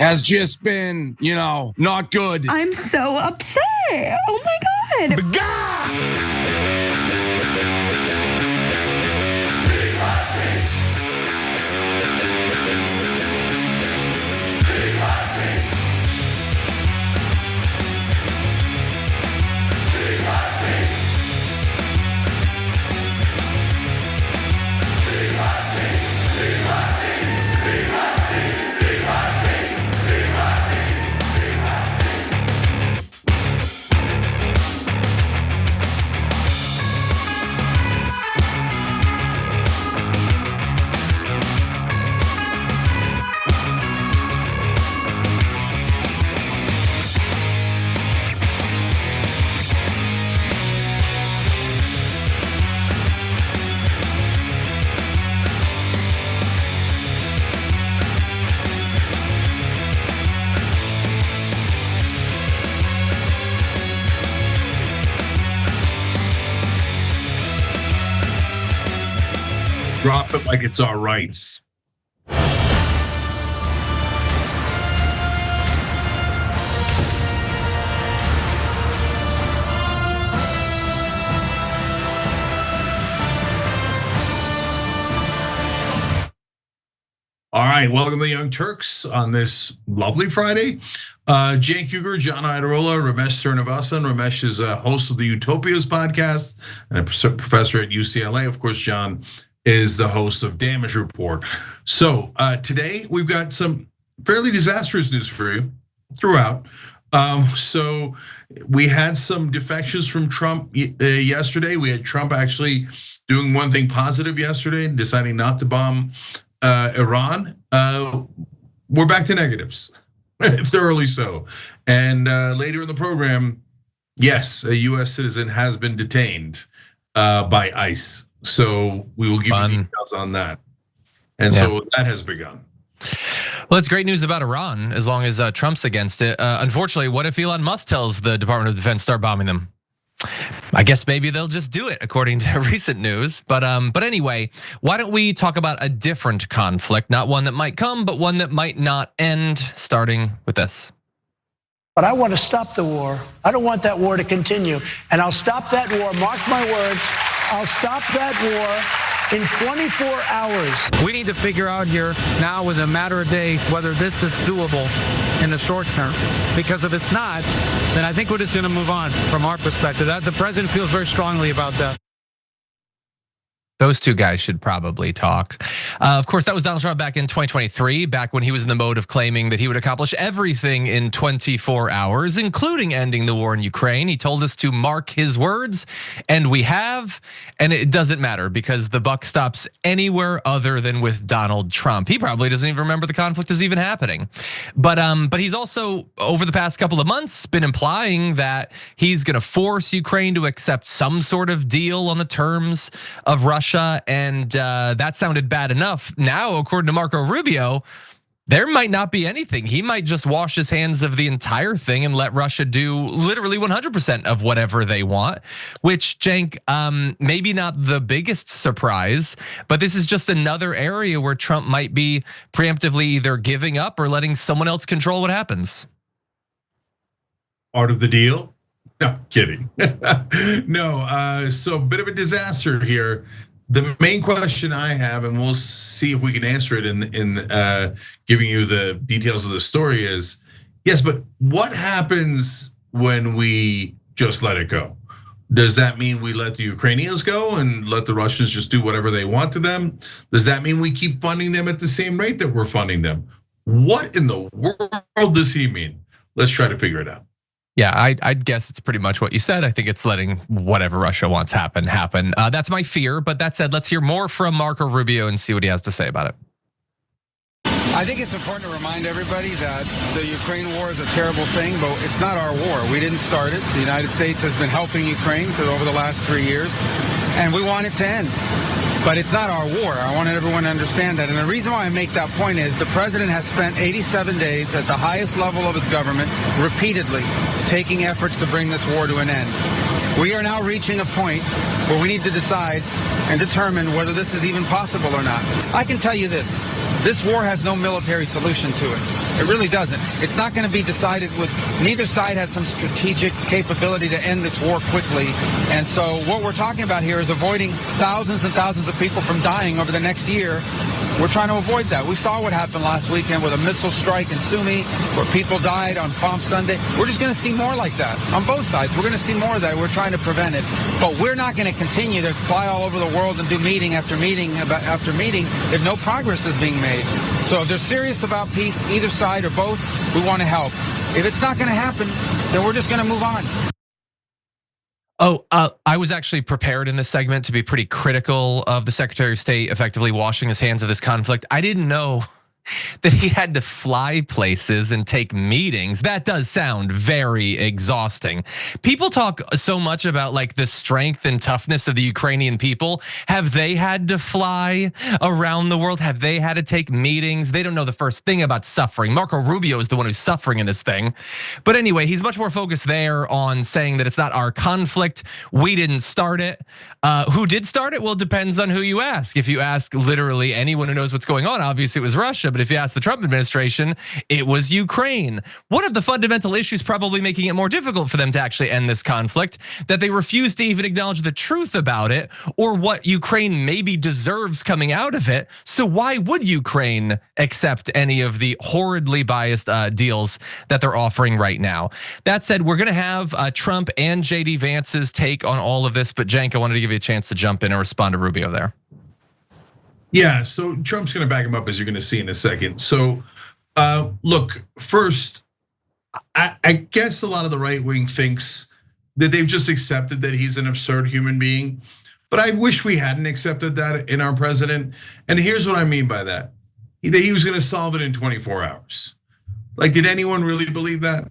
has just been, not good. I'm so upset. Oh my God. The guy! Drop it like it's our rights. All right, welcome to the Young Turks on this lovely Friday. Cenk, Uygur, John Iadarola, Ramesh Srinivasan. Ramesh is a host of the Utopias podcast and a professor at UCLA. Of course, John is the host of Damage Report. So today we've got some fairly disastrous news for you throughout. So we had some defections from Trump yesterday. We had Trump actually doing one thing positive yesterday, deciding not to bomb Iran. We're back to negatives, thoroughly so. And later in the program, yes, a US citizen has been detained by ICE. So we will give you details on that. And so that has begun. Well, it's great news about Iran as long as Trump's against it. Unfortunately, what if Elon Musk tells the Department of Defense start bombing them? I guess maybe they'll just do it according to recent news. But anyway, why don't we talk about a different conflict, not one that might come, but one that might not end, starting with this. But I want to stop the war. I don't want that war to continue. And I'll stop that war, mark my words, I'll stop that war in 24 hours. We need to figure out here now within a matter of days whether this is doable in the short term. Because if it's not, then I think we're just going to move on from our perspective. The president feels very strongly about that. Those two guys should probably talk. Of course, that was Donald Trump back in 2023, back when he was in the mode of claiming that he would accomplish everything in 24 hours, including ending the war in Ukraine. He told us to mark his words, and we have, and it doesn't matter because the buck stops anywhere other than with Donald Trump. He probably doesn't even remember the conflict is even happening. But he's also, over the past couple of months, been implying that he's gonna force Ukraine to accept some sort of deal on the terms of Russia. And that sounded bad enough. Now, according to Marco Rubio, there might not be anything. He might just wash his hands of the entire thing and let Russia do literally 100% of whatever they want, which, Cenk, maybe not the biggest surprise, but this is just another area where Trump might be preemptively either giving up or letting someone else control what happens. Part of the deal? No, kidding. No, so a bit of a disaster here. The main question I have, and we'll see if we can answer it in giving you the details of the story is, yes, but what happens when we just let it go? Does that mean we let the Ukrainians go and let the Russians just do whatever they want to them? Does that mean we keep funding them at the same rate that we're funding them? What in the world does he mean? Let's try to figure it out. Yeah, I'd guess it's pretty much what you said. I think it's letting whatever Russia wants happen. That's my fear, but that said, let's hear more from Marco Rubio and see what he has to say about it. I think it's important to remind everybody that the Ukraine war is a terrible thing, but it's not our war. We didn't start it. The United States has been helping Ukraine over the last 3 years, and we want it to end. But it's not our war. I want everyone to understand that. And the reason why I make that point is the president has spent 87 days at the highest level of his government repeatedly taking efforts to bring this war to an end. We are now reaching a point where we need to decide and determine whether this is even possible or not. I can tell you this. This war has no military solution to it. It really doesn't. It's not going to be decided with, neither side has some strategic capability to end this war quickly. And so what we're talking about here is avoiding thousands and thousands of people from dying over the next year. We're trying to avoid that. We saw what happened last weekend with a missile strike in Sumy where people died on Palm Sunday. We're just going to see more like that on both sides. We're going to see more of that. We're trying to prevent it. But we're not going to continue to fly all over the world and do meeting after meeting after meeting if no progress is being made. So if they're serious about peace, either side or both, we want to help. If it's not going to happen, then we're just going to move on. Oh, I was actually prepared in this segment to be pretty critical of the Secretary of State effectively washing his hands of this conflict. I didn't know that he had to fly places and take meetings. That does sound very exhausting. People talk so much about like the strength and toughness of the Ukrainian people. Have they had to fly around the world? Have they had to take meetings? They don't know the first thing about suffering. Marco Rubio is the one who's suffering in this thing. But anyway, he's much more focused there on saying that it's not our conflict. We didn't start it. Who did start it? Well, it depends on who you ask. If you ask literally anyone who knows what's going on, obviously it was Russia. But if you ask the Trump administration, it was Ukraine. One of the fundamental issues probably making it more difficult for them to actually end this conflict, that they refuse to even acknowledge the truth about it or what Ukraine maybe deserves coming out of it. So why would Ukraine accept any of the horridly biased deals that they're offering right now? That said, we're gonna have Trump and JD Vance's take on all of this, but Cenk, I wanted to give you a chance to jump in and respond to Rubio there. Yeah, so Trump's going to back him up, as you're going to see in a second. So, look, first, I guess a lot of the right wing thinks that they've just accepted that he's an absurd human being. But I wish we hadn't accepted that in our president. And here's what I mean by that. That he was going to solve it in 24 hours. Like, did anyone really believe that?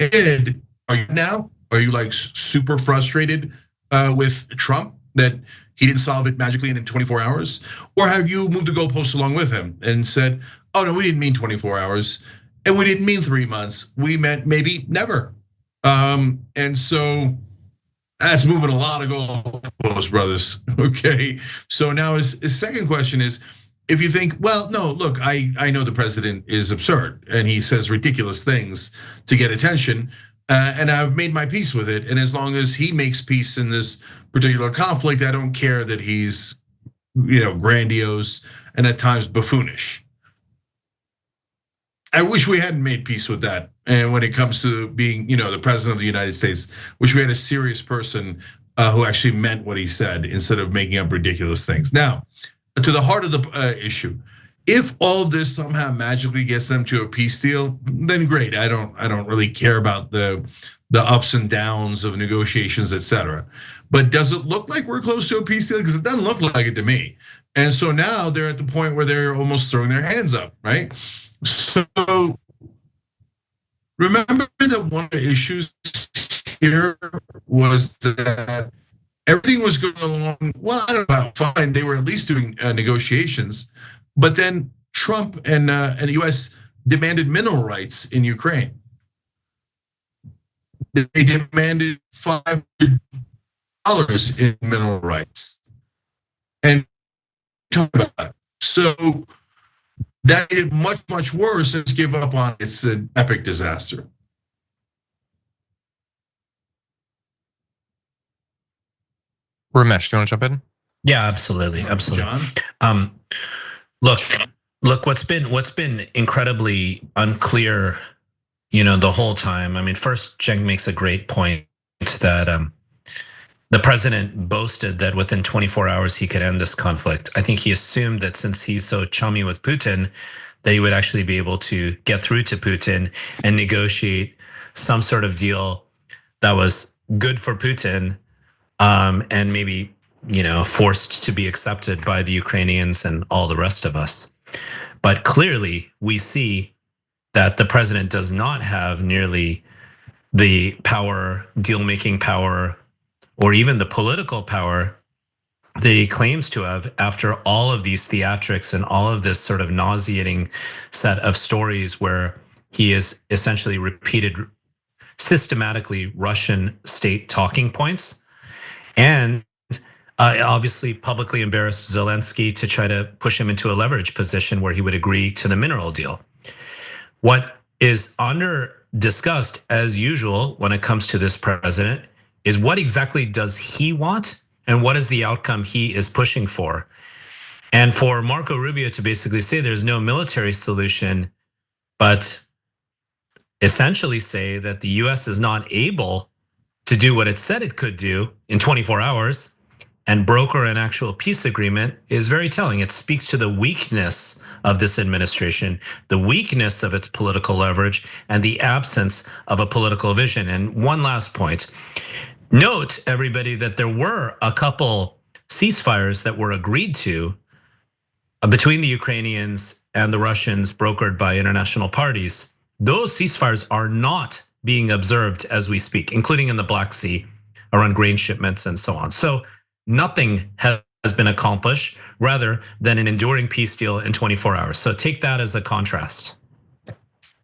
Ed, are you like super frustrated with Trump that he didn't solve it magically in 24 hours? Or have you moved the goalpost along with him and said, oh no, we didn't mean 24 hours and we didn't mean 3 months, we meant maybe never. And so that's moving a lot of goalposts, brothers, okay? So now his second question is, if you think, well, no, look, I know the president is absurd and he says ridiculous things to get attention, and I've made my peace with it. And as long as he makes peace in this particular conflict, I don't care that he's, grandiose and at times buffoonish. I wish we hadn't made peace with that. And when it comes to being, the president of the United States, wish we had a serious person who actually meant what he said instead of making up ridiculous things. Now, to the heart of the issue. If all of this somehow magically gets them to a peace deal, then great. I don't really care about the ups and downs of negotiations, etc. But does it look like we're close to a peace deal? Because it doesn't look like it to me. And so now they're at the point where they're almost throwing their hands up, right? So remember that one of the issues here was that everything was going along, well, I don't know, fine. They were at least doing negotiations. But then Trump and the US demanded mineral rights in Ukraine. They demanded $500 in mineral rights. And talk about that. So that made it much, much worse and give up on it. It's an epic disaster. Ramesh, do you want to jump in? Yeah, absolutely. John? Look, what's been incredibly unclear, the whole time. I mean, first, Cenk makes a great point that the president boasted that within 24 hours he could end this conflict. I think he assumed that since he's so chummy with Putin, that he would actually be able to get through to Putin and negotiate some sort of deal that was good for Putin, and maybe forced to be accepted by the Ukrainians and all the rest of us. But clearly, we see that the president does not have nearly the power, deal-making power, or even the political power that he claims to have after all of these theatrics and all of this sort of nauseating set of stories where he has essentially repeated systematically Russian state talking points. And Obviously publicly embarrassed Zelensky to try to push him into a leverage position where he would agree to the mineral deal. What is under discussed as usual when it comes to this president is what exactly does he want and what is the outcome he is pushing for. And for Marco Rubio to basically say there's no military solution, but essentially say that the US is not able to do what it said it could do in 24 hours and broker an actual peace agreement is very telling. It speaks to the weakness of this administration, the weakness of its political leverage, and the absence of a political vision. And one last point, note everybody that there were a couple ceasefires that were agreed to between the Ukrainians and the Russians brokered by international parties. Those ceasefires are not being observed as we speak, including in the Black Sea around grain shipments and so on. So nothing has been accomplished rather than an enduring peace deal in 24 hours. So take that as a contrast.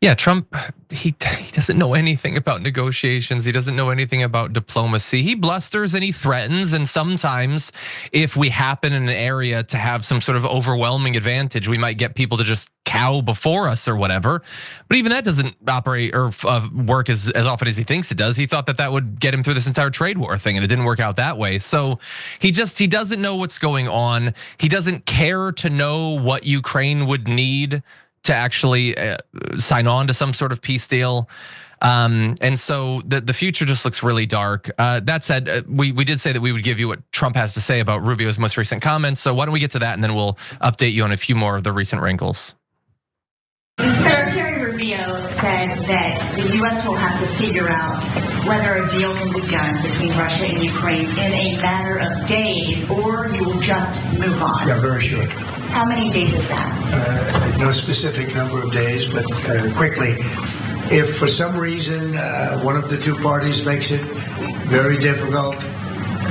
Yeah, Trump, he doesn't know anything about negotiations. He doesn't know anything about diplomacy. He blusters and he threatens. And sometimes if we happen in an area to have some sort of overwhelming advantage, we might get people to just cow before us or whatever. But even that doesn't operate or work as often as he thinks it does. He thought that would get him through this entire trade war thing, and it didn't work out that way. So he doesn't know what's going on. He doesn't care to know what Ukraine would need to actually sign on to some sort of peace deal. And so the future just looks really dark. That said, we did say that we would give you what Trump has to say about Rubio's most recent comments. So why don't we get to that and then we'll update you on a few more of the recent wrinkles. Secretary Rubio said that the US will have to figure out whether a deal can be done between Russia and Ukraine in a matter of days, or you will just move on. Yeah, very short. How many days is that? No specific number of days, but quickly. If for some reason one of the two parties makes it very difficult,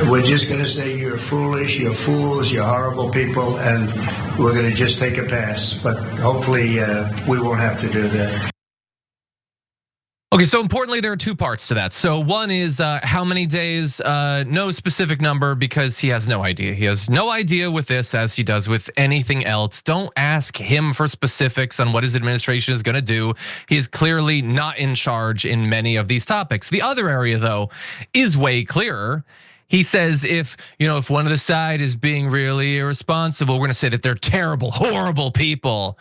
we're just going to say you're foolish, you're fools, you're horrible people, and we're going to just take a pass. But hopefully we won't have to do that. Okay, so importantly, there are two parts to that. So one is how many days, no specific number because he has no idea. He has no idea with this as he does with anything else. Don't ask him for specifics on what his administration is gonna do. He is clearly not in charge in many of these topics. The other area though is way clearer. He says if one of the side is being really irresponsible, we're gonna say that they're terrible, horrible people.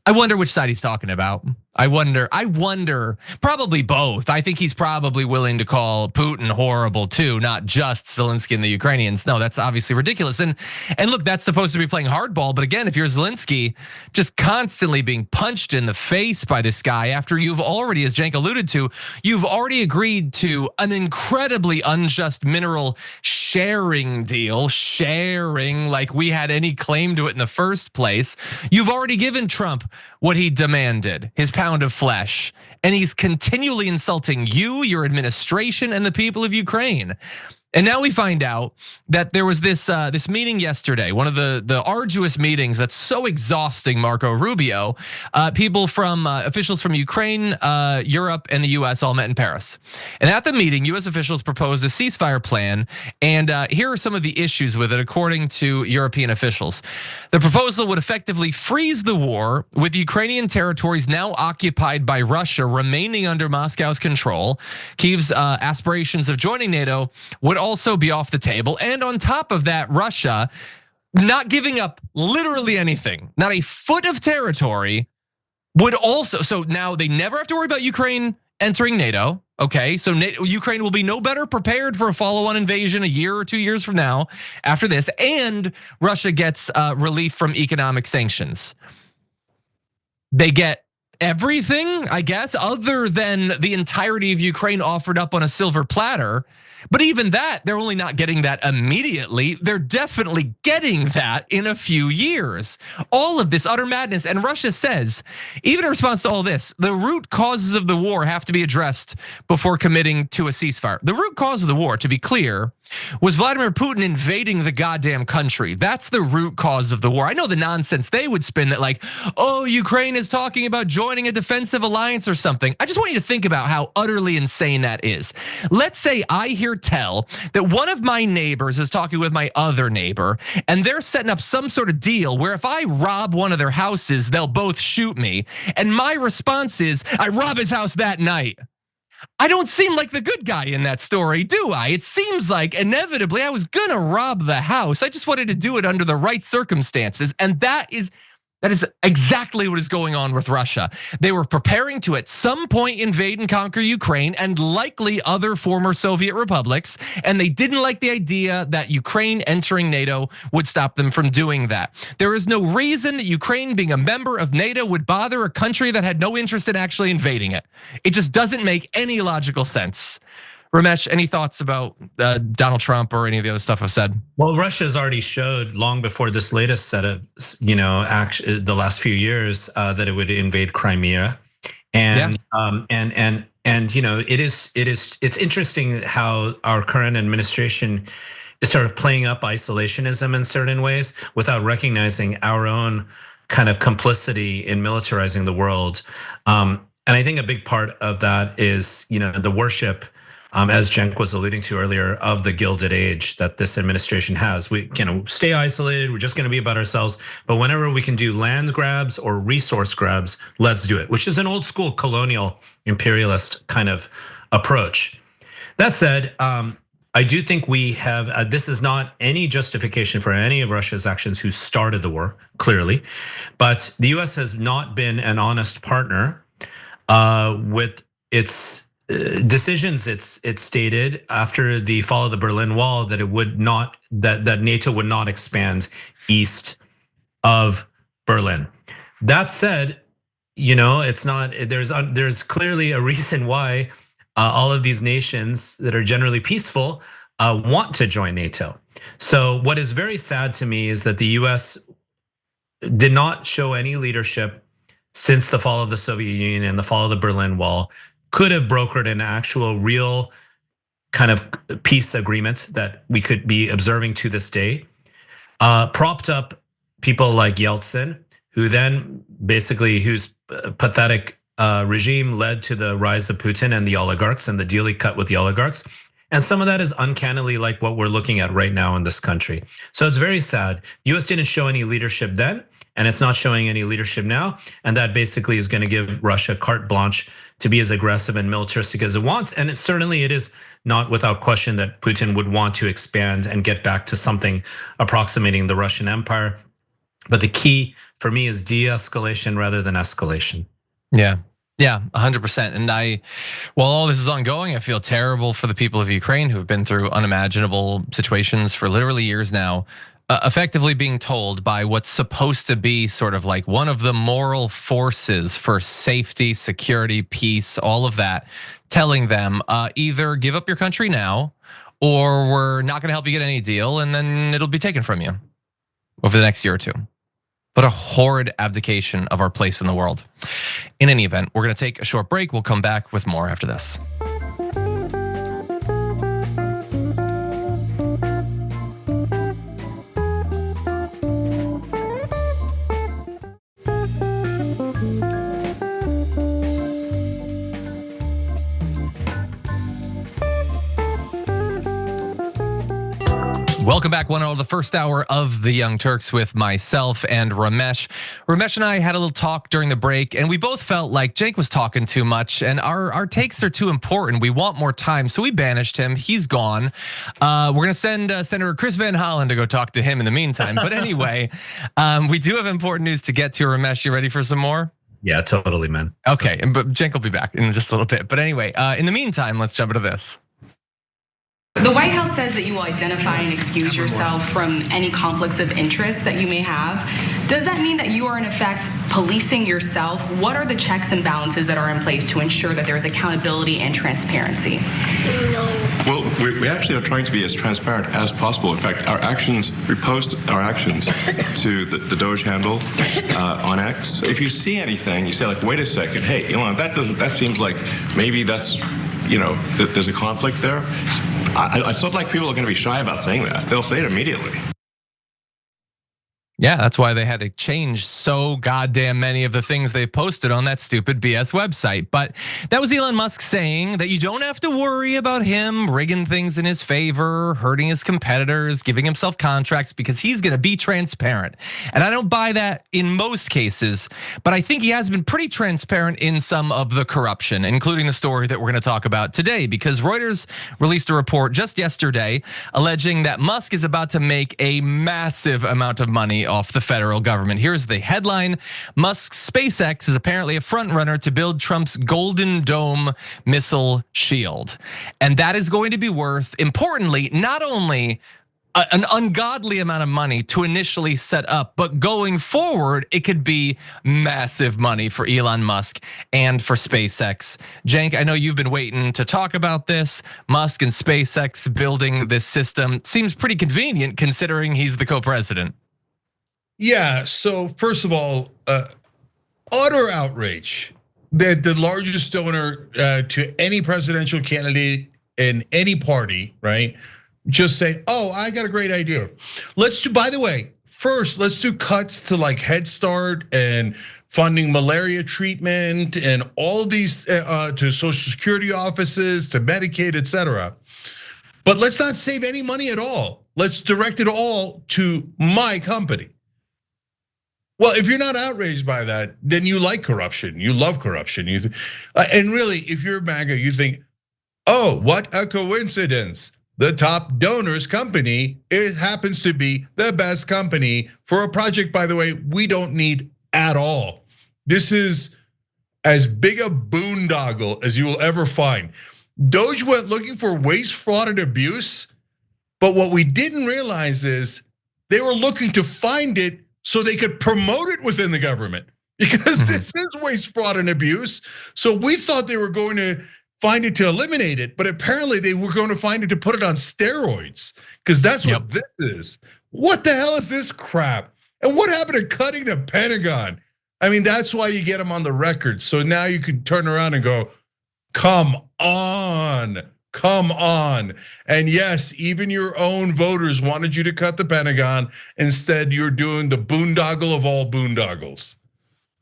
I wonder which side he's talking about. I wonder, probably both. I think he's probably willing to call Putin horrible too, not just Zelensky and the Ukrainians. No, that's obviously ridiculous. And look, that's supposed to be playing hardball. But again, if you're Zelensky, just constantly being punched in the face by this guy after you've already, as Cenk alluded to, you've already agreed to an incredibly unjust mineral sharing deal, sharing like we had any claim to it in the first place. You've already given Trump what he demanded, his pound of flesh, and he's continually insulting you, your administration, and the people of Ukraine. And now we find out that there was this meeting yesterday, one of the arduous meetings that's so exhausting, Marco Rubio. People from officials from Ukraine, Europe, and the US all met in Paris. And at the meeting, US officials proposed a ceasefire plan. And here are some of the issues with it, according to European officials. The proposal would effectively freeze the war, with Ukrainian territories now occupied by Russia remaining under Moscow's control. Kyiv's aspirations of joining NATO would also be off the table. And on top of that, Russia not giving up literally anything, not a foot of territory, would also, so now they never have to worry about Ukraine entering NATO. Okay, so Ukraine will be no better prepared for a follow-on invasion a year or 2 years from now after this, and Russia gets relief from economic sanctions. They get everything, I guess, other than the entirety of Ukraine offered up on a silver platter. But even that, they're only not getting that immediately. They're definitely getting that in a few years. All of this utter madness. And Russia says, even in response to all this, the root causes of the war have to be addressed before committing to a ceasefire. The root cause of the war, to be clear, was Vladimir Putin invading the goddamn country. That's the root cause of the war. I know the nonsense they would spin that like, oh, Ukraine is talking about joining a defensive alliance or something. I just want you to think about how utterly insane that is. Let's say I hear hear tell that one of my neighbors is talking with my other neighbor, and they're setting up some sort of deal where if I rob one of their houses, they'll both shoot me. And my response is, I rob his house that night. I don't seem like the good guy in that story, do I? It seems like inevitably I was gonna rob the house. I just wanted to do it under the right circumstances. And that is exactly what is going on with Russia. They were preparing to at some point invade and conquer Ukraine and likely other former Soviet republics. And they didn't like the idea that Ukraine entering NATO would stop them from doing that. There is no reason that Ukraine being a member of NATO would bother a country that had no interest in actually invading it. It just doesn't make any logical sense. Ramesh, any thoughts about Donald Trump or any of the other stuff I've said? Well, Russia's already showed long before this latest set of, the last few years that it would invade Crimea, and it's interesting how our current administration is sort of playing up isolationism in certain ways without recognizing our own kind of complicity in militarizing the world, and I think a big part of that is the worship. As Cenk was alluding to earlier, of the Gilded Age that this administration has. We stay isolated, we're just gonna be about ourselves, but whenever we can do land grabs or resource grabs, let's do it, which is an old school colonial imperialist kind of approach. That said, I do think we have, this is not any justification for any of Russia's actions who started the war, clearly, but the US has not been an honest partner with its decisions. It's stated after the fall of the Berlin Wall that it would not, that NATO would not expand east of Berlin. That said, it's not. There's clearly a reason why all of these nations that are generally peaceful want to join NATO. So what is very sad to me is that the US did not show any leadership since the fall of the Soviet Union and the fall of the Berlin Wall. Could have brokered an actual real kind of peace agreement that we could be observing to this day. Propped up people like Yeltsin, who then basically, whose pathetic regime led to the rise of Putin and the oligarchs and the deal he cut with the oligarchs. And some of that is uncannily like what we're looking at right now in this country. So it's very sad. The US didn't show any leadership then, and it's not showing any leadership now. And that basically is gonna give Russia carte blanche to be as aggressive and militaristic as it wants. And it is not without question that Putin would want to expand and get back to something approximating the Russian Empire. But the key for me is de-escalation rather than escalation. Yeah, 100%. And while all this is ongoing, I feel terrible for the people of Ukraine who have been through unimaginable situations for literally years now. Effectively being told by what's supposed to be sort of like one of the moral forces for safety, security, peace, all of that, telling them either give up your country now or we're not gonna help you get any deal and then it'll be taken from you over the next year or two. But a horrid abdication of our place in the world. In any event, we're gonna take a short break. We'll come back with more after this. Welcome back, one and all, the first hour of the Young Turks with myself and Ramesh. Ramesh and I had a little talk during the break, and we both felt like Cenk was talking too much, and our takes are too important. We want more time, so we banished him. He's gone. We're gonna send Senator Chris Van Hollen to go talk to him in the meantime. But anyway, we do have important news to get to. Ramesh, you ready for some more? Yeah, totally, man. Okay, but Cenk will be back in just a little bit. But anyway, in the meantime, let's jump into this. The White House says that you will identify and excuse yourself from any conflicts of interest that you may have. Does that mean that you are in effect policing yourself? What are the checks and balances that are in place to ensure that there is accountability and transparency? Well, we actually are trying to be as transparent as possible. In fact, we post our actions to the Doge handle on X. If you see anything, you say like, wait a second, hey, that seems like maybe that's, there's a conflict there. It's not like people are going to be shy about saying that. They'll say it immediately. Yeah, that's why they had to change so goddamn many of the things they posted on that stupid BS website. But that was Elon Musk saying that you don't have to worry about him rigging things in his favor, hurting his competitors, giving himself contracts, because he's gonna be transparent. And I don't buy that in most cases, but I think he has been pretty transparent in some of the corruption, including the story that we're gonna talk about today, because Reuters released a report just yesterday alleging that Musk is about to make a massive amount of money off the federal government. Here's the headline: Musk's SpaceX is apparently a frontrunner to build Trump's Golden Dome missile shield. And that is going to be worth, importantly, not only an ungodly amount of money to initially set up, but going forward, it could be massive money for Elon Musk and for SpaceX. Cenk, I know you've been waiting to talk about this. Musk and SpaceX building this system seems pretty convenient considering he's the co-president. Yeah, so first of all, utter outrage that the largest donor to any presidential candidate in any party, right? Just say, oh, I got a great idea. Let's do, by the way, first, let's do cuts to like Head Start and funding malaria treatment and all these to Social Security offices, to Medicaid, et cetera. But let's not save any money at all. Let's direct it all to my company. Well, if you're not outraged by that, then you like corruption. You love corruption. And really, if you're MAGA, you think, oh, what a coincidence. The top donor's company, it happens to be the best company for a project, by the way, we don't need at all. This is as big a boondoggle as you will ever find. Doge went looking for waste, fraud, and abuse, but what we didn't realize is they were looking to find it so they could promote it within the government, because this is waste, fraud, and abuse. So we thought they were going to find it to eliminate it, but apparently they were going to find it to put it on steroids, because that's what this is. What the hell is this crap? And what happened to cutting the Pentagon? I mean, that's why you get them on the record. So now you can turn around and go, come on. Come on. And yes, even your own voters wanted you to cut the Pentagon. Instead, you're doing the boondoggle of all boondoggles.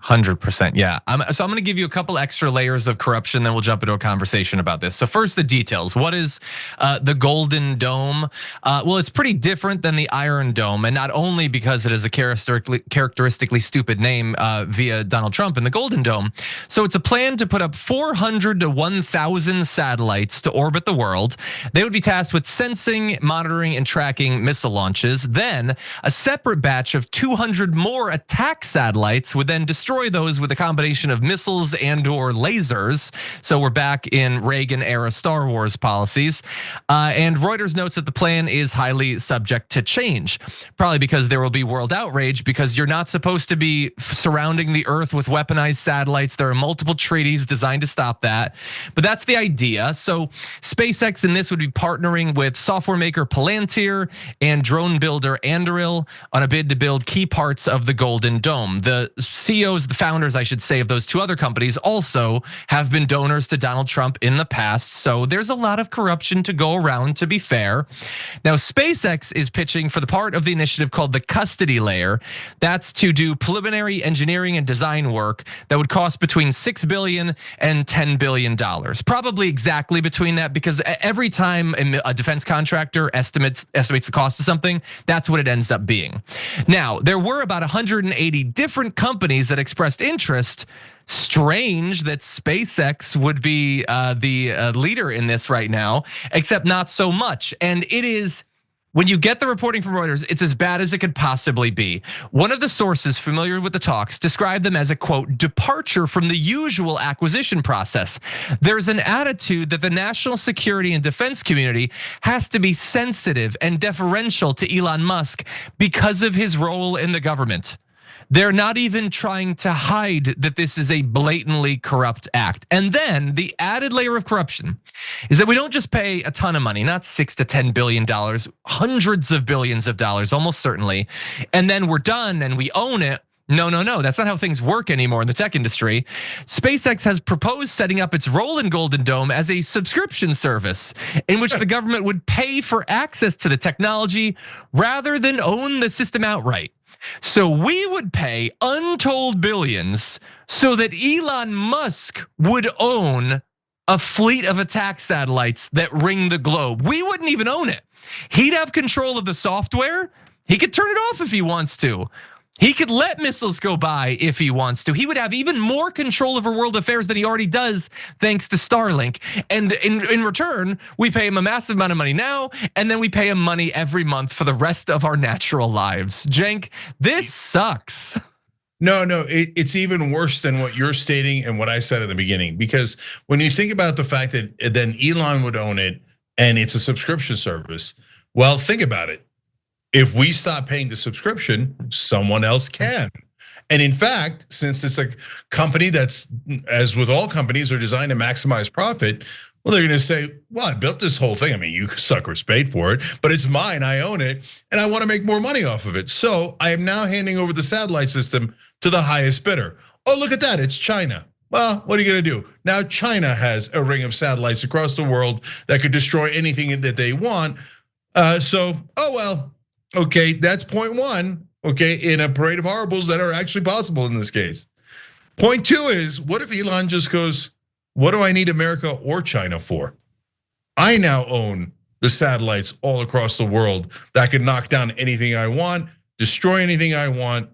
100%, yeah. So I'm gonna give you a couple extra layers of corruption, then we'll jump into a conversation about this. So first, the details. What is the Golden Dome? Well, it's pretty different than the Iron Dome, and not only because it is a characteristically stupid name via Donald Trump and the Golden Dome. So it's a plan to put up 400 to 1,000 satellites to orbit the world. They would be tasked with sensing, monitoring, and tracking missile launches. Then a separate batch of 200 more attack satellites would then destroy those with a combination of missiles and or lasers. So we're back in Reagan era Star Wars policies. And Reuters notes that the plan is highly subject to change, probably because there will be world outrage, because you're not supposed to be surrounding the earth with weaponized satellites. There are multiple treaties designed to stop that, but that's the idea. So SpaceX in this would be partnering with software maker Palantir and drone builder Iadarola on a bid to build key parts of the Golden Dome. The CEOs, the founders, I should say, of those two other companies also have been donors to Donald Trump in the past. So there's a lot of corruption to go around, to be fair. Now, SpaceX is pitching for the part of the initiative called the custody layer. That's to do preliminary engineering and design work that would cost between $6 billion and $10 billion. Probably exactly between that, because every time a defense contractor estimates the cost of something, that's what it ends up being. Now, there were about 180 different companies that expressed interest. Strange that SpaceX would be the leader in this right now, except not so much. And it is, when you get the reporting from Reuters, it's as bad as it could possibly be. One of the sources familiar with the talks described them as a, quote, departure from the usual acquisition process. There's an attitude that the national security and defense community has to be sensitive and deferential to Elon Musk because of his role in the government. They're not even trying to hide that this is a blatantly corrupt act. And then the added layer of corruption is that we don't just pay a ton of money, not $6 to $10 billion, hundreds of billions of dollars, almost certainly. And then we're done and we own it. No, that's not how things work anymore in the tech industry. SpaceX has proposed setting up its role in Golden Dome as a subscription service in which the government would pay for access to the technology rather than own the system outright. So we would pay untold billions so that Elon Musk would own a fleet of attack satellites that ring the globe. We wouldn't even own it. He'd have control of the software. He could turn it off if he wants to. He could let missiles go by if he wants to. He would have even more control over world affairs than he already does thanks to Starlink. And in return, we pay him a massive amount of money now, and then we pay him money every month for the rest of our natural lives. Cenk, this sucks. No, it's even worse than what you're stating and what I said at the beginning. Because when you think about the fact that then Elon would own it and it's a subscription service, well, think about it. If we stop paying the subscription, someone else can. And in fact, since it's a company that's, as with all companies, are designed to maximize profit, well, they're gonna say, well, I built this whole thing. I mean, you suckers paid for it, but it's mine, I own it, and I wanna make more money off of it. So I am now handing over the satellite system to the highest bidder. Oh, look at that, it's China. Well, what are you gonna do? Now China has a ring of satellites across the world that could destroy anything that they want. So, oh well, okay, that's point one, okay, in a parade of horribles that are actually possible in this case. Point two is, what if Elon just goes, what do I need America or China for? I now own the satellites all across the world that can knock down anything I want, destroy anything I want.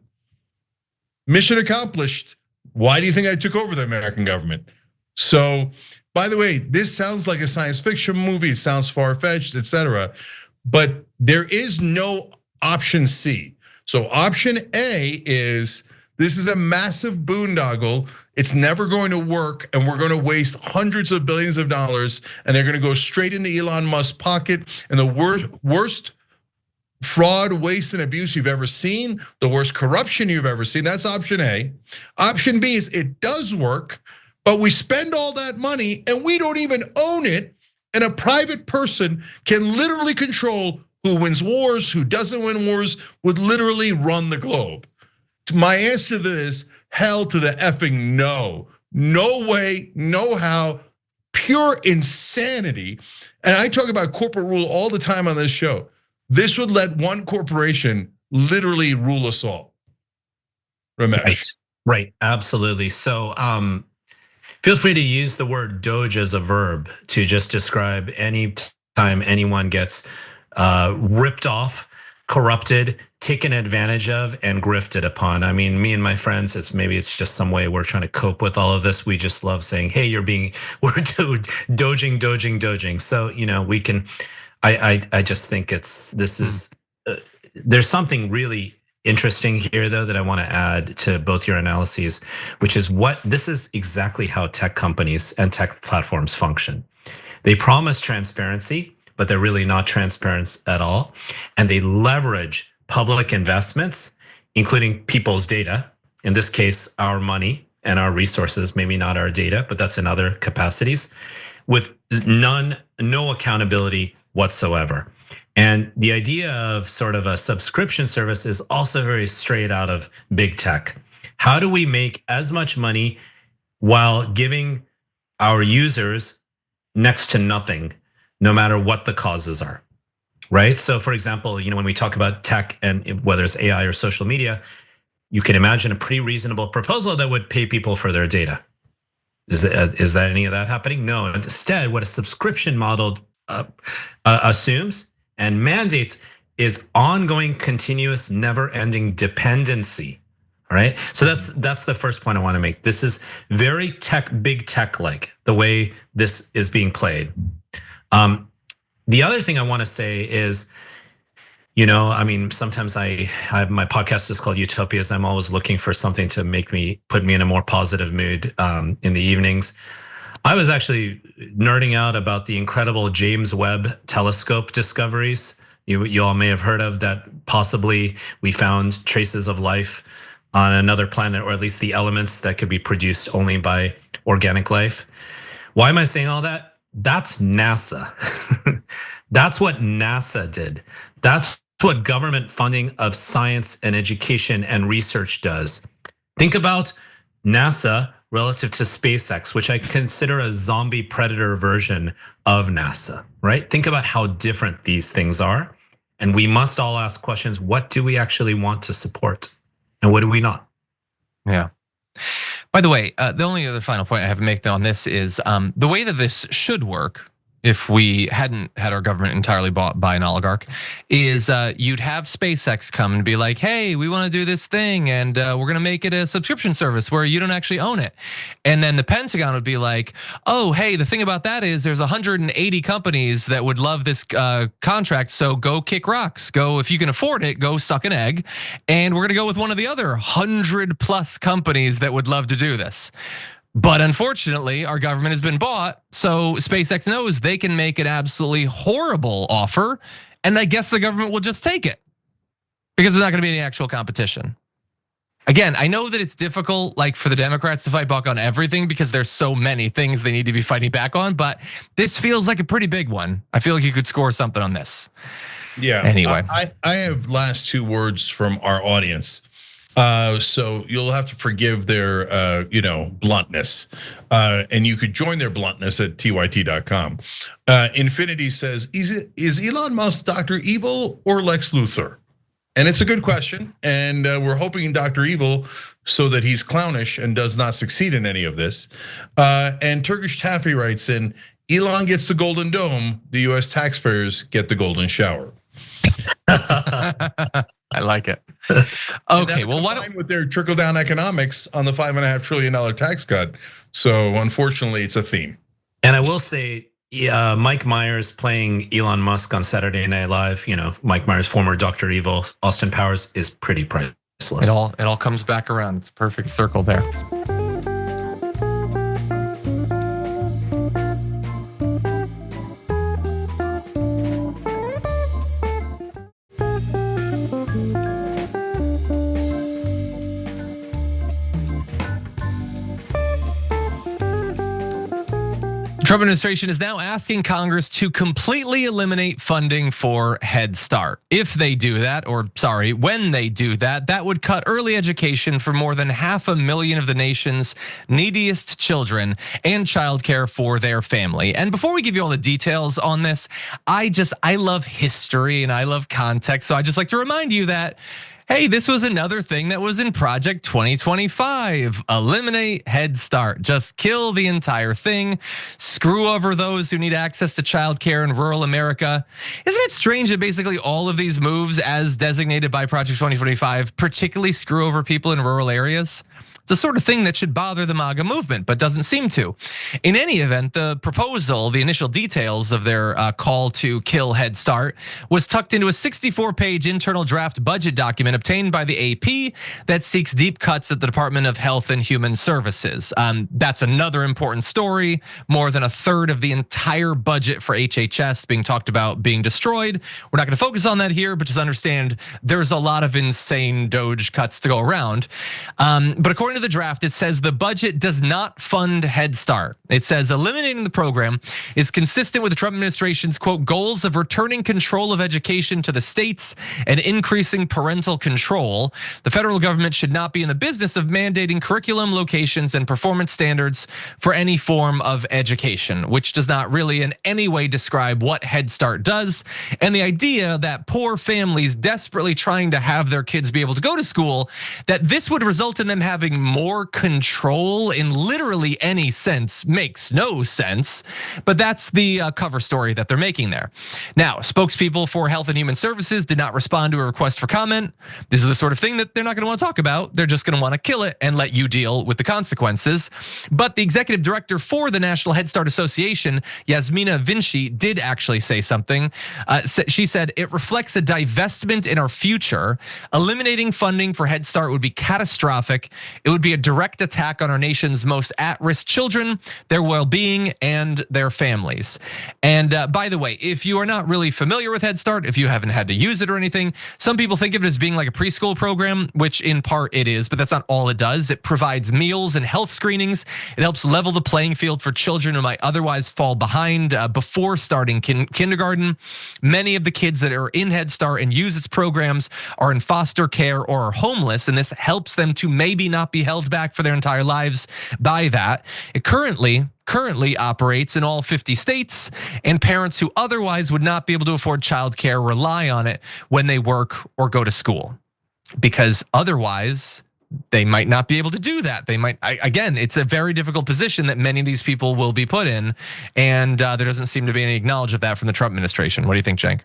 Mission accomplished. Why do you think I took over the American government? So, by the way, this sounds like a science fiction movie. It sounds far-fetched, etc. But there is no option C. So option A is, this is a massive boondoggle. It's never going to work, and we're going to waste hundreds of billions of dollars, and they're going to go straight into Elon Musk's pocket. And the worst fraud, waste, and abuse you've ever seen, the worst corruption you've ever seen. That's option A. Option B is it does work, but we spend all that money and we don't even own it. And a private person can literally control who wins wars, who doesn't win wars, would literally run the globe. My answer to this, hell to the effing no. No way, no how, pure insanity. And I talk about corporate rule all the time on this show. This would let one corporation literally rule us all. Ramesh. Right, absolutely. So, feel free to use the word doge as a verb to just describe any time anyone gets ripped off, corrupted, taken advantage of, and grifted upon. I mean, me and my friends, maybe it's just some way we're trying to cope with all of this. We just love saying, hey, we're doging. So, we can, I just think there's something really interesting here though that I want to add to both your analyses, which is this is exactly how tech companies and tech platforms function. They promise transparency, but they're really not transparent at all. And they leverage public investments, including people's data, in this case, our money and our resources, maybe not our data, but that's in other capacities, with no accountability whatsoever. And the idea of sort of a subscription service is also very straight out of big tech. How do we make as much money while giving our users next to nothing, no matter what the causes are, right? So for example, when we talk about tech and whether it's AI or social media, you can imagine a pretty reasonable proposal that would pay people for their data. Is that any of that happening? No, instead what a subscription model assumes and mandates is ongoing, continuous, never-ending dependency. All right, so that's the first point I want to make. This is very big tech-like the way this is being played. The other thing I want to say is, sometimes my podcast is called Utopias. I'm always looking for something to put me in a more positive mood in the evenings. I was actually nerding out about the incredible James Webb telescope discoveries. You all may have heard of that. Possibly we found traces of life on another planet, or at least the elements that could be produced only by organic life. Why am I saying all that? That's NASA. That's what NASA did. That's what government funding of science and education and research does. Think about NASA relative to SpaceX, which I consider a zombie predator version of NASA, right? Think about how different these things are. And we must all ask questions. What do we actually want to support? And what do we not? Yeah. By the way, the only other final point I have to make on this is the way that this should work, if we hadn't had our government entirely bought by an oligarch, is you'd have SpaceX come and be like, hey, we want to do this thing and we're gonna make it a subscription service where you don't actually own it. And then the Pentagon would be like, oh, hey, the thing about that is there's 180 companies that would love this contract, so go kick rocks. Go, if you can afford it, go suck an egg. And we're gonna go with one of the other 100+ companies that would love to do this. But unfortunately, our government has been bought, so SpaceX knows they can make an absolutely horrible offer, and I guess the government will just take it because there's not gonna be any actual competition. Again, I know that it's difficult, like for the Democrats to fight back on everything because there's so many things they need to be fighting back on, but this feels like a pretty big one. I feel like you could score something on this. Yeah. Anyway, I have last 2 words from our audience. So you'll have to forgive their, bluntness, and you could join their bluntness at tyt.com. Infinity says, is Elon Musk Dr. Evil or Lex Luthor? And it's a good question, and we're hoping Dr. Evil so that he's clownish and does not succeed in any of this. And Turkish Taffy writes in, Elon gets the golden dome, the US taxpayers get the golden shower. I like it. Okay, well, why don't with their trickle down economics on the $5.5 trillion tax cut? So unfortunately, it's a theme. And I will say, Mike Myers playing Elon Musk on Saturday Night Live. Mike Myers, former Dr. Evil, Austin Powers, is pretty priceless. It all comes back around. It's a perfect circle there. The Trump administration is now asking Congress to completely eliminate funding for Head Start. If they do that, when they do that, that would cut early education for more than 500,000 of the nation's neediest children and childcare for their family. And before we give you all the details on this, I love history and I love context. So I just like to remind you that, hey, this was another thing that was in Project 2025. Eliminate Head Start. Just kill the entire thing. Screw over those who need access to childcare in rural America. Isn't it strange that basically all of these moves, as designated by Project 2025, particularly screw over people in rural areas? It's the sort of thing that should bother the MAGA movement, but doesn't seem to. In any event, the proposal, the initial details of their call to kill Head Start was tucked into a 64-page internal draft budget document obtained by the AP that seeks deep cuts at the Department of Health and Human Services. That's another important story. More than a third of the entire budget for HHS being talked about being destroyed. We're not gonna focus on that here, but just understand there's a lot of insane Doge cuts to go around. But according to the draft, it says the budget does not fund Head Start. It says eliminating the program is consistent with the Trump administration's, quote, goals of returning control of education to the states and increasing parental control. The federal government should not be in the business of mandating curriculum, locations, and performance standards for any form of education, which does not really in any way describe what Head Start does. And the idea that poor families desperately trying to have their kids be able to go to school, that this would result in them having more control in literally any sense makes no sense, but that's the cover story that they're making there. Now, spokespeople for Health and Human Services did not respond to a request for comment. This is the sort of thing that they're not gonna wanna talk about. They're just gonna wanna kill it and let you deal with the consequences. But the executive director for the National Head Start Association, Yasmina Vinci, did actually say something. She said, it reflects a divestment in our future. Eliminating funding for Head Start would be catastrophic. It would be a direct attack on our nation's most at-risk children, their well-being, and their families. And by the way, if you are not really familiar with Head Start, if you haven't had to use it or anything, some people think of it as being like a preschool program, which in part it is, but that's not all it does. It provides meals and health screenings. It helps level the playing field for children who might otherwise fall behind before starting kindergarten. Many of the kids that are in Head Start and use its programs are in foster care or are homeless, and this helps them to maybe not be held back for their entire lives by that. Currently, currently operates in all 50 states, and parents who otherwise would not be able to afford childcare rely on it when they work or go to school. Because otherwise, they might not be able to do that. Again, it's a very difficult position that many of these people will be put in, and there doesn't seem to be any acknowledgement of that from the Trump administration. What do you think, Cenk?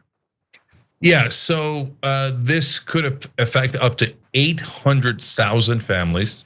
Yeah, so this could affect up to 800,000 families.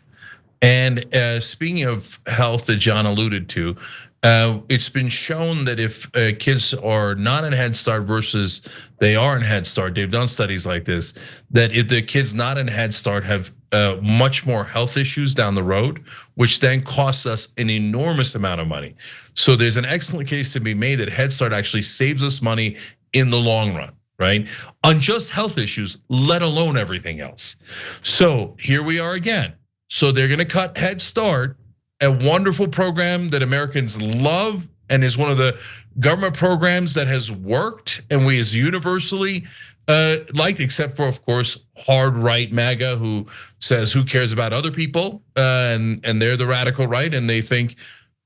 And speaking of health that John alluded to, it's been shown that if kids are not in Head Start versus they are in Head Start, they've done studies like this, that if the kids not in Head Start have much more health issues down the road, which then costs us an enormous amount of money. So there's an excellent case to be made that Head Start actually saves us money in the long run, right? On just health issues, let alone everything else. So here we are again. So they're gonna cut Head Start, a wonderful program that Americans love and is one of the government programs that has worked and we is universally liked, except for, of course, hard right MAGA, who says who cares about other people, and they're the radical right, and they think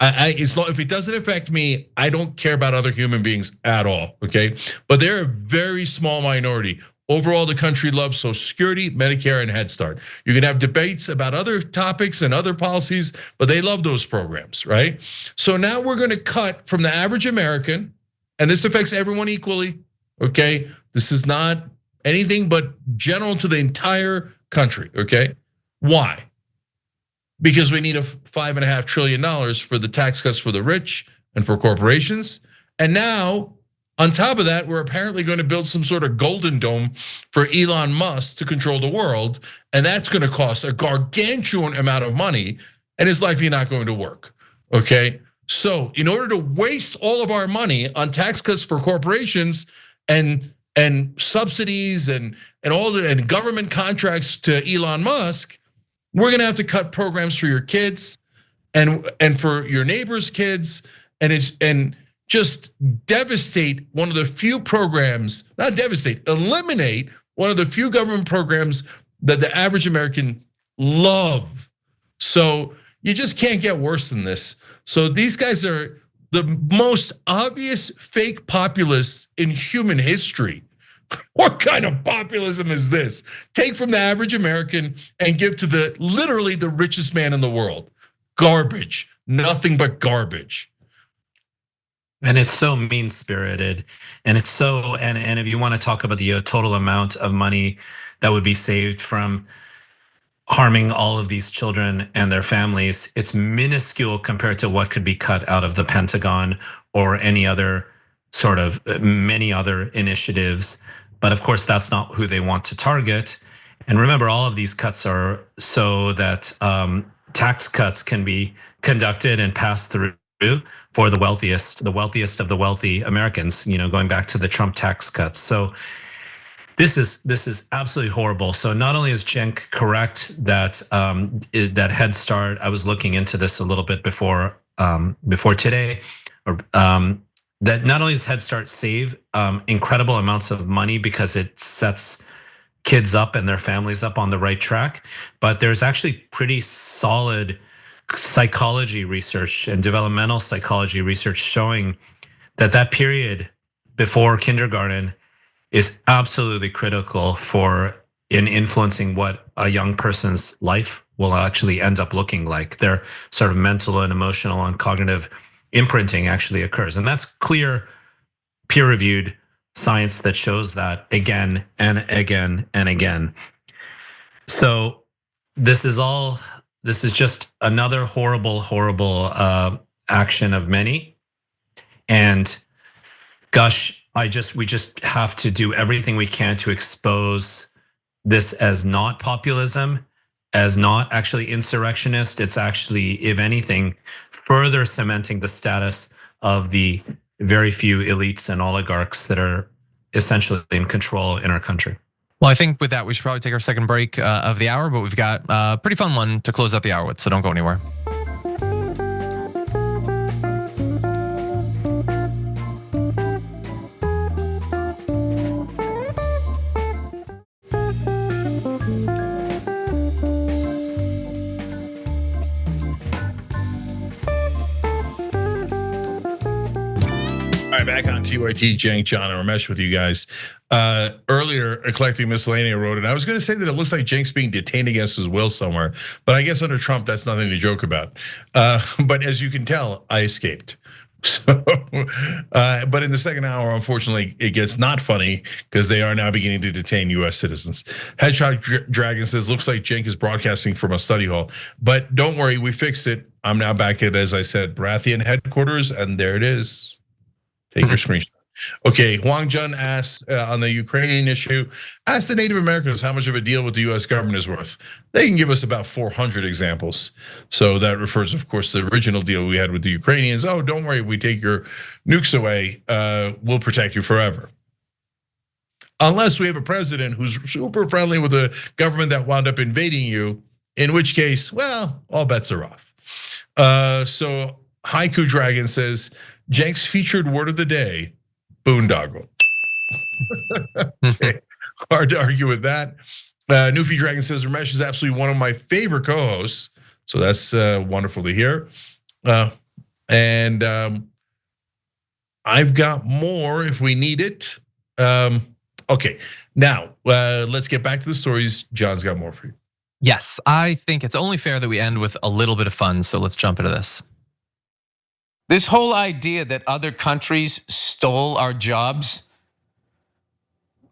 if it doesn't affect me, I don't care about other human beings at all. Okay, but they're a very small minority. Overall, the country loves Social Security, Medicare, and Head Start. You can have debates about other topics and other policies, but they love those programs, right? So now we're gonna cut from the average American, and this affects everyone equally, okay? This is not anything but general to the entire country, okay? Why? Because we need a $5.5 trillion for the tax cuts for the rich and for corporations. And now, on top of that, we're apparently going to build some sort of golden dome for Elon Musk to control the world. And that's going to cost a gargantuan amount of money and is likely not going to work, okay? So in order to waste all of our money on tax cuts for corporations and subsidies and government contracts to Elon Musk, we're gonna have to cut programs for your kids and for your neighbors' kids, and just devastate one of the few programs, not devastate, eliminate one of the few government programs that the average American love. So you just can't get worse than this. So these guys are the most obvious fake populists in human history. What kind of populism is this? Take from the average American and give to literally the richest man in the world. Garbage, nothing but garbage. And it's so mean-spirited, and it's so, and if you want to talk about the total amount of money that would be saved from harming all of these children and their families, it's minuscule compared to what could be cut out of the Pentagon or any other sort of many other initiatives. But of course, that's not who they want to target. And remember, all of these cuts are so that tax cuts can be conducted and passed through for the wealthiest of the wealthy Americans, going back to the Trump tax cuts. So this is absolutely horrible. So not only is Cenk correct that that Head Start, I was looking into this a little bit before today, that not only does Head Start save incredible amounts of money because it sets kids up and their families up on the right track, but there's actually pretty solid psychology research and developmental psychology research showing that period before kindergarten is absolutely critical in influencing what a young person's life will actually end up looking like. Their sort of mental and emotional and cognitive imprinting actually occurs. And that's clear, peer-reviewed science that shows that again and again and again. So this is just another horrible action of many. And gosh, we just have to do everything we can to expose this as not populism, as not actually insurrectionist. It's actually, if anything, further cementing the status of the very few elites and oligarchs that are essentially in control in our country. Well, I think with that, we should probably take our second break of the hour, but we've got a pretty fun one to close out the hour with, so don't go anywhere. All right, back on TYT, Cenk, John, and Ramesh with you guys. Earlier, Eclectic Miscellanea wrote, and I was going to say that it looks like Cenk's being detained against his will somewhere, but I guess under Trump, that's nothing to joke about. But as you can tell, I escaped. So, but in the second hour, unfortunately, it gets not funny because they are now beginning to detain US citizens. Headshot Dragon says, looks like Cenk is broadcasting from a study hall, but don't worry, we fixed it. I'm now back at, as I said, Baratheon headquarters, and there it is. Take your screenshot. Okay, Huang Jun asks on the Ukrainian issue, ask the Native Americans how much of a deal with the US government is worth. They can give us about 400 examples. So that refers, of course, to the original deal we had with the Ukrainians. Oh, don't worry, we take your nukes away, we'll protect you forever. Unless we have a president who's super friendly with a government that wound up invading you, in which case, well, all bets are off. So Haiku Dragon says, Cenk's featured word of the day, boondoggle. Okay. Hard to argue with that. Newfie Dragon says, Ramesh is absolutely one of my favorite co-hosts. So that's wonderful to hear. And I've got more if we need it. Okay, now let's get back to the stories. John's got more for you. Yes, I think it's only fair that we end with a little bit of fun, so let's jump into this. This whole idea that other countries stole our jobs,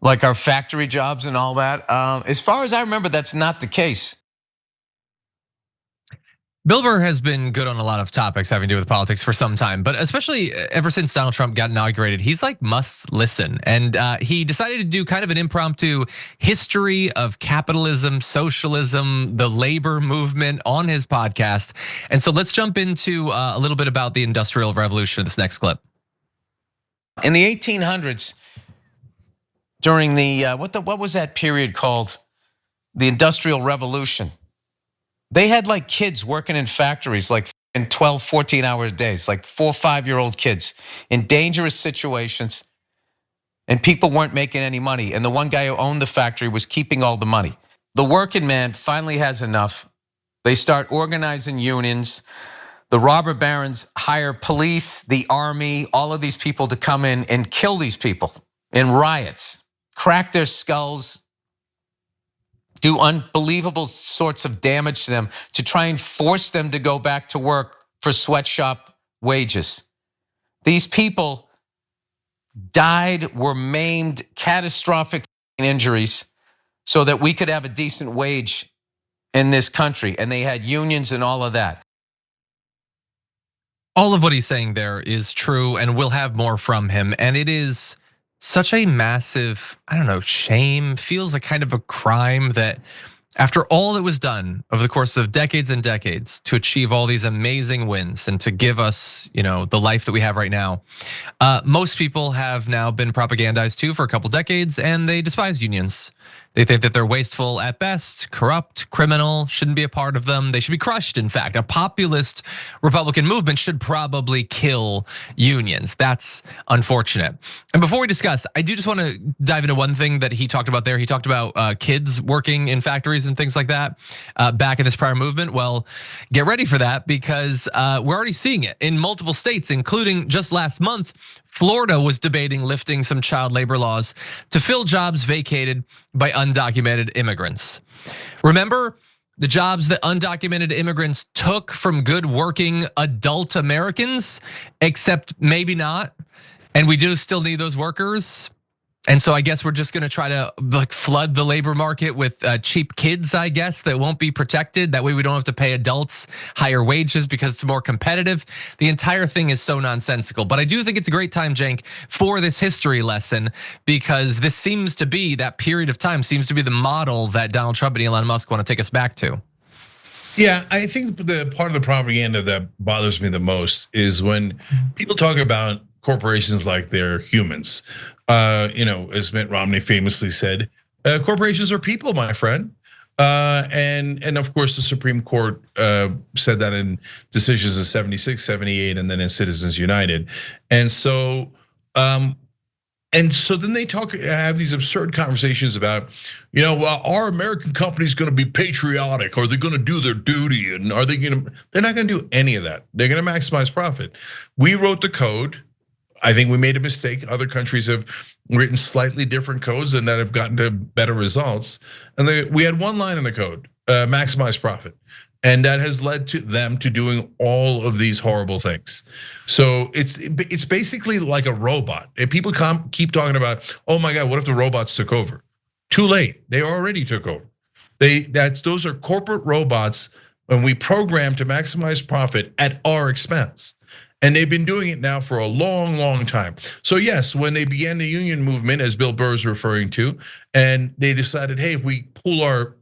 like our factory jobs and all that, as far as I remember, that's not the case. Bill Burr has been good on a lot of topics having to do with politics for some time, but especially ever since Donald Trump got inaugurated, he's like must listen. And he decided to do kind of an impromptu history of capitalism, socialism, the labor movement on his podcast. And so let's jump into a little bit about the Industrial Revolution in this next clip. In the 1800s, during the, what was that period called? The Industrial Revolution. They had like kids working in factories, like in 12, 14-hour days, like 4 or 5-year-old kids in dangerous situations. And people weren't making any money. And the one guy who owned the factory was keeping all the money. The working man finally has enough. They start organizing unions. The robber barons hire police, the army, all of these people to come in and kill these people in riots, crack their skulls, do unbelievable sorts of damage to them to try and force them to go back to work for sweatshop wages. These people died, were maimed, catastrophic injuries so that we could have a decent wage in this country. And they had unions and all of that. All of what he's saying there is true, and we'll have more from him. And it is such a massive, I don't know, shame, feels like kind of a crime that after all that was done over the course of decades and decades to achieve all these amazing wins and to give us, the life that we have right now, most people have now been propagandized to for a couple decades, and they despise unions. They think that they're wasteful at best, corrupt, criminal, shouldn't be a part of them. They should be crushed, in fact. A populist Republican movement should probably kill unions. That's unfortunate. And before we discuss, I do just want to dive into one thing that he talked about there. He talked about kids working in factories and things like that back in this prior movement. Well, get ready for that because we're already seeing it in multiple states, including just last month. Florida was debating lifting some child labor laws to fill jobs vacated by undocumented immigrants. Remember the jobs that undocumented immigrants took from good working adult Americans, except maybe not. And we do still need those workers. And so I guess we're just gonna try to flood the labor market with cheap kids, I guess, that won't be protected. That way we don't have to pay adults higher wages because it's more competitive. The entire thing is so nonsensical. But I do think it's a great time, Cenk, for this history lesson because this seems to be, that period of time seems to be the model that Donald Trump and Elon Musk want to take us back to. Yeah, I think the part of the propaganda that bothers me the most is when people talk about corporations like they're humans. As Mitt Romney famously said, corporations are people, my friend. And of course, the Supreme Court said that in decisions in 76, 78, and then in Citizens United. And so then they have these absurd conversations about, well, are American companies going to be patriotic? Are they going to do their duty? And they're not going to do any of that. They're going to maximize profit. We wrote the code. I think we made a mistake. Other countries have written slightly different codes and that have gotten to better results. And we had one line in the code, maximize profit. And that has led to them to doing all of these horrible things. So it's basically like a robot. And people keep talking about, oh my God, what if the robots took over? Too late, they already took over. Those are corporate robots, and we program to maximize profit at our expense. And they've been doing it now for a long, long time. So yes, when they began the union movement, as Bill Burr is referring to, and they decided, hey, if we pull our,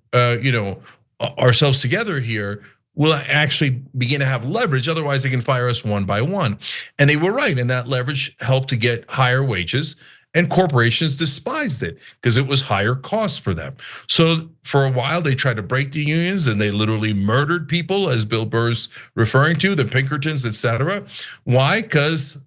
ourselves together here, we'll actually begin to have leverage. Otherwise, they can fire us one by one. And they were right, and that leverage helped to get higher wages. And corporations despised it because it was higher cost for them. So for a while, they tried to break the unions and they literally murdered people, as Bill Burr's referring to, the Pinkertons, etc. Why? Because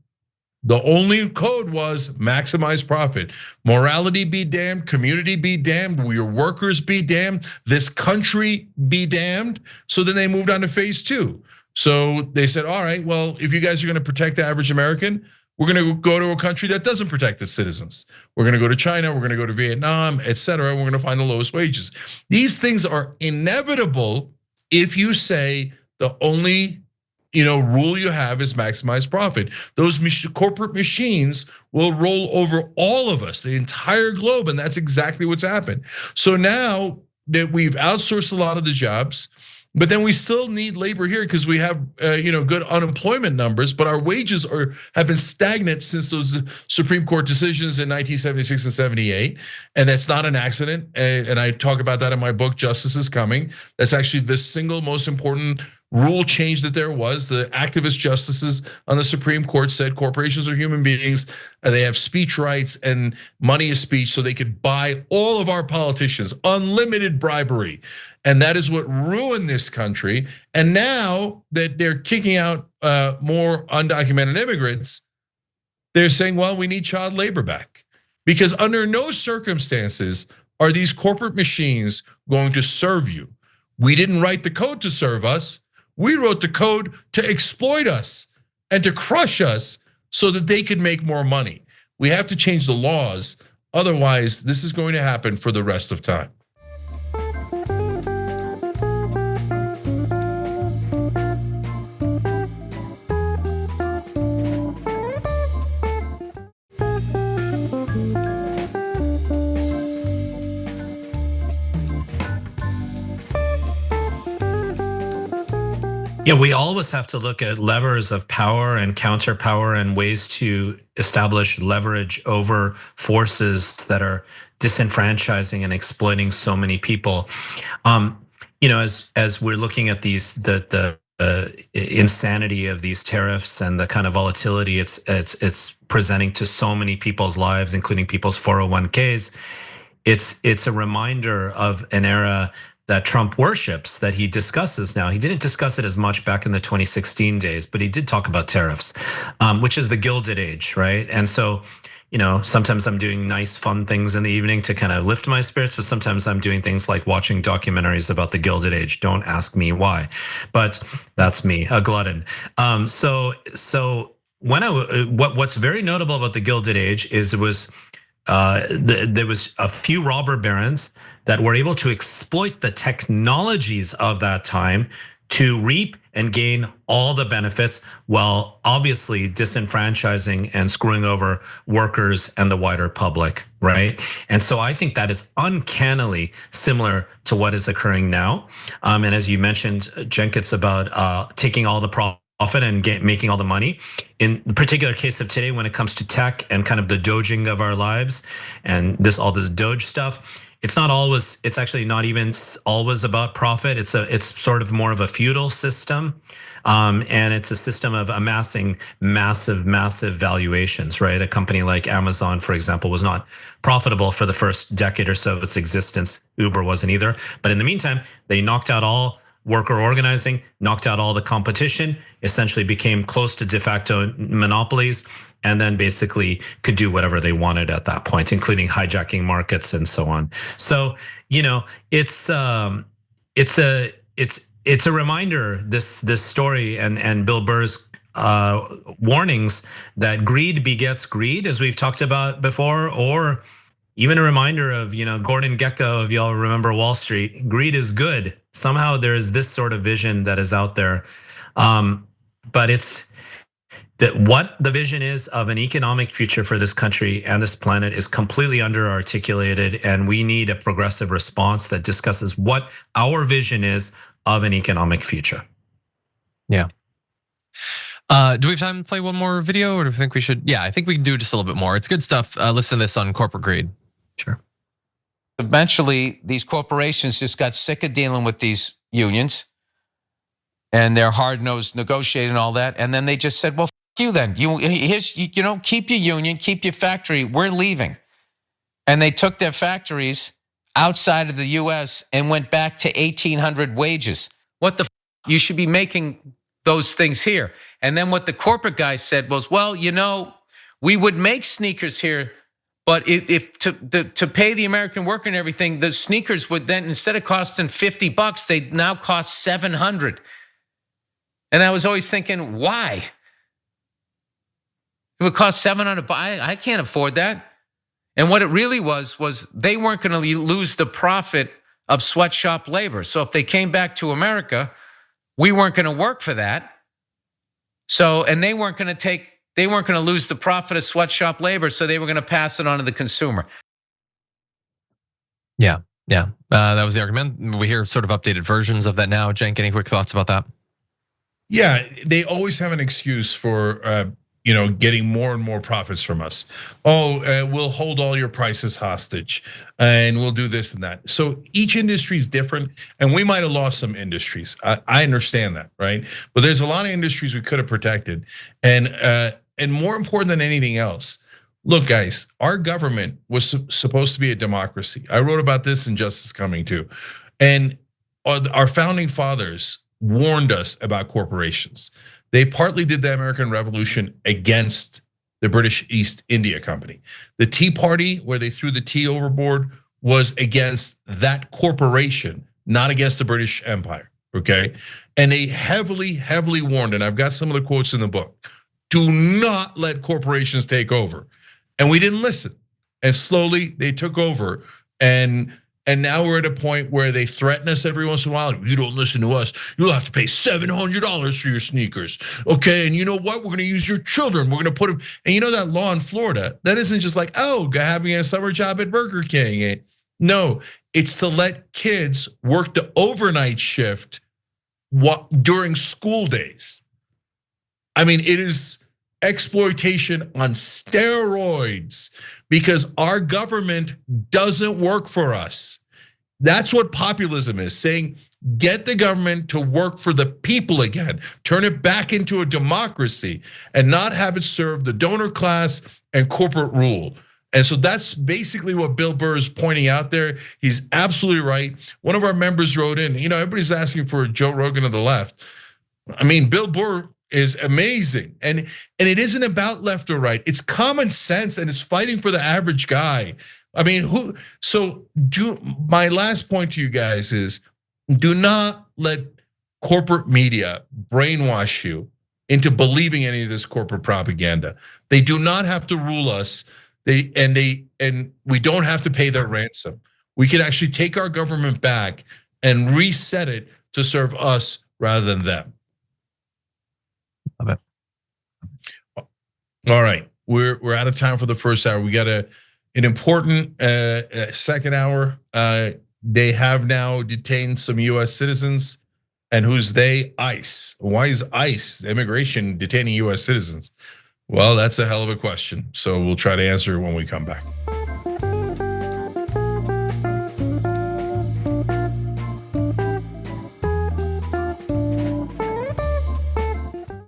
the only code was maximize profit. Morality be damned, community be damned, your workers be damned, this country be damned. So then they moved on to phase 2. So they said, all right, well, if you guys are gonna protect the average American, we're gonna go to a country that doesn't protect its citizens. We're gonna go to China, we're gonna go to Vietnam, etc. We're gonna find the lowest wages. These things are inevitable if you say the only rule you have is maximize profit. Those corporate machines will roll over all of us, the entire globe, and that's exactly what's happened. So now that we've outsourced a lot of the jobs, but then we still need labor here because we have good unemployment numbers, but our wages have been stagnant since those Supreme Court decisions in 1976 and 78, and that's not an accident. And I talk about that in my book, Justice is Coming. That's actually the single most important rule change that there was. The activist justices on the Supreme Court said corporations are human beings, and they have speech rights, and money is speech, so they could buy all of our politicians, unlimited bribery. And that is what ruined this country. And now that they're kicking out more undocumented immigrants, they're saying, well, we need child labor back. Because under no circumstances are these corporate machines going to serve you. We didn't write the code to serve us. We wrote the code to exploit us and to crush us so that they could make more money. We have to change the laws. Otherwise, this is going to happen for the rest of time. Yeah, we always have to look at levers of power and counterpower and ways to establish leverage over forces that are disenfranchising and exploiting so many people. As we're looking at the insanity of these tariffs and the kind of volatility it's presenting to so many people's lives, including people's 401ks, it's a reminder of an era that Trump worships, that he discusses now. He didn't discuss it as much back in the 2016 days, but he did talk about tariffs, which is the Gilded Age, right? And so, sometimes I'm doing nice, fun things in the evening to kind of lift my spirits, but sometimes I'm doing things like watching documentaries about the Gilded Age. Don't ask me why, but that's me, a glutton. So what's very notable about the Gilded Age is there was a few robber barons that were able to exploit the technologies of that time to reap and gain all the benefits while obviously disenfranchising and screwing over workers and the wider public, right? And so I think that is uncannily similar to what is occurring now. And as you mentioned, Cenk, it's about taking all the profit and making all the money. In the particular case of today, when it comes to tech and kind of the doging of our lives and all this Doge stuff, it's actually not even always about profit. It's sort of more of a feudal system. And it's a system of amassing massive valuations, right? A company like Amazon, for example, was not profitable for the first decade or so of its existence. Uber wasn't either. But in the meantime, they knocked out all worker organizing, knocked out all the competition, essentially became close to de facto monopolies, and then basically could do whatever they wanted at that point, including hijacking markets and so on. So, it's a reminder, this story and Bill Burr's warnings that greed begets greed, as we've talked about before, or even a reminder of, Gordon Gekko, if y'all remember Wall Street, greed is good. Somehow there is this sort of vision that is out there. But it's that what the vision is of an economic future for this country and this planet is completely under-articulated, and we need a progressive response that discusses what our vision is of an economic future. Yeah. Do we have time to play one more video, or do we think we should? Yeah, I think we can do just a little bit more. It's good stuff. Listen to this on corporate greed. Sure. Eventually, these corporations just got sick of dealing with these unions and their hard-nosed negotiating and all that. And then they just said, well, f you then. Keep your union, keep your factory. We're leaving. And they took their factories outside of the US and went back to 1800 wages. What the f? You should be making those things here. And then what the corporate guy said was, well, we would make sneakers here, but if to pay the American worker and everything, the sneakers would then, instead of costing $50, they'd now cost $700. And I was always thinking, why? It would cost $700. I can't afford that. And what it really was they weren't going to lose the profit of sweatshop labor. So if they came back to America, we weren't going to work for that. So, and they weren't going to lose the profit of sweatshop labor, so they were going to pass it on to the consumer. Yeah. That was the argument. We hear sort of updated versions of that now. Cenk, any quick thoughts about that? Yeah, they always have an excuse for getting more and more profits from us. We'll hold all your prices hostage, and we'll do this and that. So each industry is different, and we might have lost some industries. I understand that, right? But there's a lot of industries we could have protected, and more important than anything else, look, guys, our government was supposed to be a democracy. I wrote about this in Justice Coming too, and our founding fathers warned us about corporations. They partly did the American Revolution against the British East India Company. The Tea Party, where they threw the tea overboard, was against that corporation, not against the British Empire, okay? And they heavily, heavily warned, and I've got some of the quotes in the book, do not let corporations take over. And we didn't listen. And slowly they took over, and now we're at a point where they threaten us every once in a while. You don't listen to us, you'll have to pay $700 for your sneakers. Okay, and you know what? We're gonna use your children. We're gonna put them, and that law in Florida, that isn't just like, having a summer job at Burger King. No, it's to let kids work the overnight shift during school days. I mean, it is exploitation on steroids because our government doesn't work for us. That's what populism is, saying get the government to work for the people again, turn it back into a democracy and not have it serve the donor class and corporate rule. And so that's basically what Bill Burr is pointing out there. He's absolutely right. One of our members wrote in, everybody's asking for Joe Rogan of the left. I mean, Bill Burr is amazing. And it isn't about left or right. It's common sense and it's fighting for the average guy. I mean, my last point to you guys is do not let corporate media brainwash you into believing any of this corporate propaganda. They do not have to rule us. And we don't have to pay their ransom. We can actually take our government back and reset it to serve us rather than them. Love it. All right, we're out of time for the first hour. We got an important second hour. They have now detained some US citizens, and who's they? ICE. Why is ICE, immigration, detaining US citizens? Well, that's a hell of a question. So we'll try to answer it when we come back.